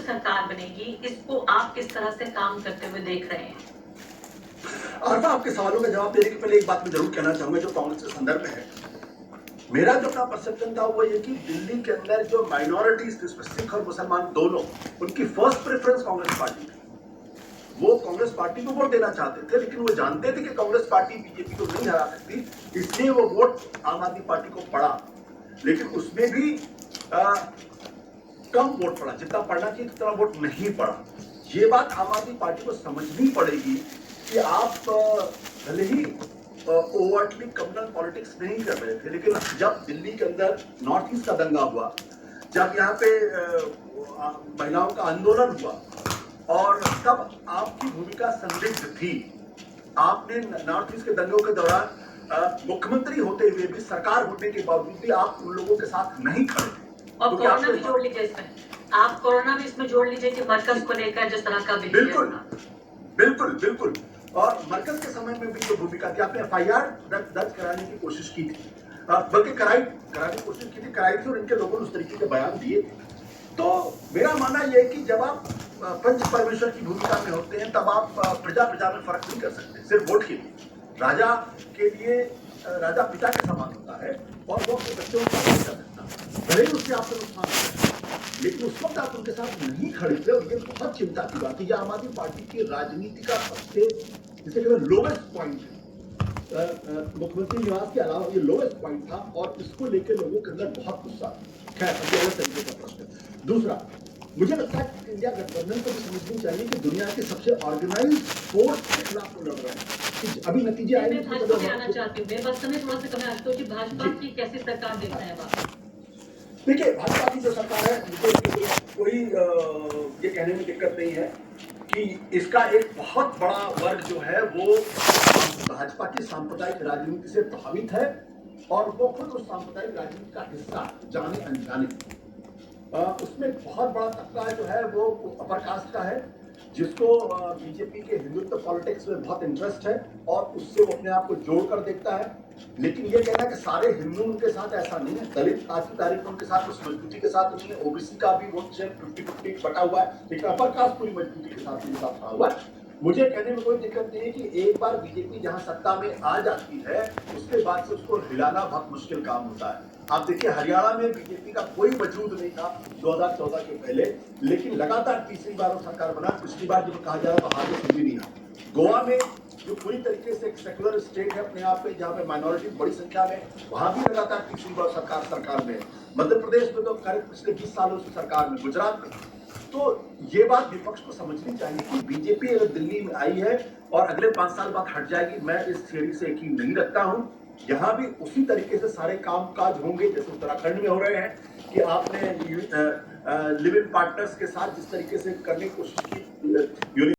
सरकार बनेगी, इसको आप किस तरह से काम करते हुए देख रहे हैं? आरफा, आपके सवालों का जवाब देने के पहले एक बात मैं जरूर कहना चाहूंगा जो कांग्रेस के संदर्भ में है। मेरा जो अपना परसेप्शन था वो ये कि दिल्ली के अंदर जो माइनॉरिटीज जिसमें सिख और मुसलमान दोनों, उनकी फर्स्ट प्रेफरेंस कांग्रेस पार्टी थी। वो कांग्रेस पार्टी को वोट देना चाहते थे, लेकिन वो जानते थे कि कांग्रेस पार्टी बीजेपी को नहीं हरा सकती, इसलिए वो वोट आम आदमी पार्टी को पड़ा। लेकिन उसमें भी कम वोट पड़ा, जितना पड़ना चाहिए उतना वोट नहीं पड़ा। ये बात आम आदमी पार्टी को समझनी पड़ेगी कि आप भले ही ओवरटली कम्युनल पॉलिटिक्स नहीं कर रहे थे, लेकिन जब दिल्ली के अंदर नॉर्थ ईस्ट का दंगा हुआ, जब यहाँ पे महिलाओं का आंदोलन हुआ, और तब आपकी भूमिका संदिग्ध थी। आपने नॉर्थ ईस्ट के दंगों के दौरान मुख्यमंत्री होते हुए भी, सरकार होने के बावजूद भी आप उन लोगों के साथ नहीं खड़े थे। और कोरोना भी जोड़ लीजिए इसमें, आप कोरोना भी इसमें जोड़ लीजिए कि मरकज को लेकर जिस तरह का बिल्कुल बिल्कुल बिल्कुल। और मरकज के समय में भी जो भूमिका थी, आपने एफआईआर दर्ज कराने की कोशिश की थी, बल्कि कराने की कोशिश की थी, कराई थी, और इनके लोगों ने उस तरीके के बयान दिए थे। तो मेरा मानना यह है कि जब आप पंच परमेश्वर की भूमिका में होते हैं, तब आप प्रजा में फर्क नहीं कर सकते। सिर्फ वोट के लिए, राजा के लिए राजा पिता के समान होता है, और वो अपने बच्चों को नहीं कर सकता, भले ही उससे आपको नुकसान होता है। लेकिन उस वक्त आप उनके साथ नहीं खड़े थे, और ये बहुत चिंता की बात है। ये आम आदमी पार्टी की राजनीति का सबसे, जिसे कहते हैं, लोवेस्ट पॉइंट है। मुख्यमंत्री निवास के अलावा ये लोवेस्ट पॉइंट था, और इसको लेकर लोगों के अंदर बहुत गुस्सा। खैर, अब अलग तरीके का प्रश्न। दूसरा, मुझे लगता है कि इंडिया गठबंधन को भी समझनी चाहिए कि दुनिया के सबसे ऑर्गेनाइज्ड फोर्स के खिलाफ वो लड़ रहे हैं। अभी नतीजे आए मैं भाजपा पे आना चाहती हूँ, मैं समय थोड़ा सा कम है आशुतोष जी, भाजपा की कैसी सरकार देखते हैं आप? देखिए, भाजपा की जो सरकार है, मुझे कोई ये कहने में दिक्कत नहीं है कि इसका एक बहुत बड़ा वर्ग जो है वो भाजपा की सांप्रदायिक राजनीति से प्रभावित है, और वो खुद उस सांप्रदायिक राजनीति का हिस्सा, जाने अनजाने। उसमें बहुत बड़ा तबका जो है वो अपर कास्ट का है, जिसको बीजेपी के हिंदुत्व पॉलिटिक्स में बहुत इंटरेस्ट है, और उससे वो अपने आप को जोड़ कर देखता है। लेकिन ये कहना है कि सारे हिंदू उनके साथ, ऐसा नहीं है। दलित आज की तारीख में उनके साथ उस मजबूती के साथ नहीं है। ओबीसी का भी वोट शेयर 50-50 बटा हुआ है, लेकिन अपर कास्ट पूरी मजबूती के साथ उनके साथ खड़ा हुआ है। मुझे कहने में कोई दिक्कत नहीं है कि एक बार बीजेपी जहां सत्ता में आ जाती है, उसके बाद से उसको हिलाना बहुत मुश्किल काम होता है। आप देखिए, हरियाणा में बीजेपी का कोई वजूद नहीं था 2014 के पहले, लेकिन लगातार तीसरी बार वो सरकार बना। पिछली बार जब कहा जा रहा था हाथ से भी नहीं था। गोवा में जो पूरी तरीके से एक सेक्युलर स्टेट है अपने आप में, जहाँ पे माइनॉरिटी बड़ी संख्या में, वहां भी लगातार तीसरी बार सरकार में है। मध्य प्रदेश में तो करीब पिछले 20 सालों से सरकार में, गुजरात में। तो ये बात विपक्ष को समझनी चाहिए कि बीजेपी अगर दिल्ली में आई है और अगले 5 साल बाद हट जाएगी, मैं इस थियरी से यकीन नहीं रखता हूं। यहाँ भी उसी तरीके से सारे काम काज होंगे जैसे उत्तराखंड में हो रहे हैं, कि आपने लिव इन पार्टनर्स के साथ जिस तरीके से करने की कोशिश की,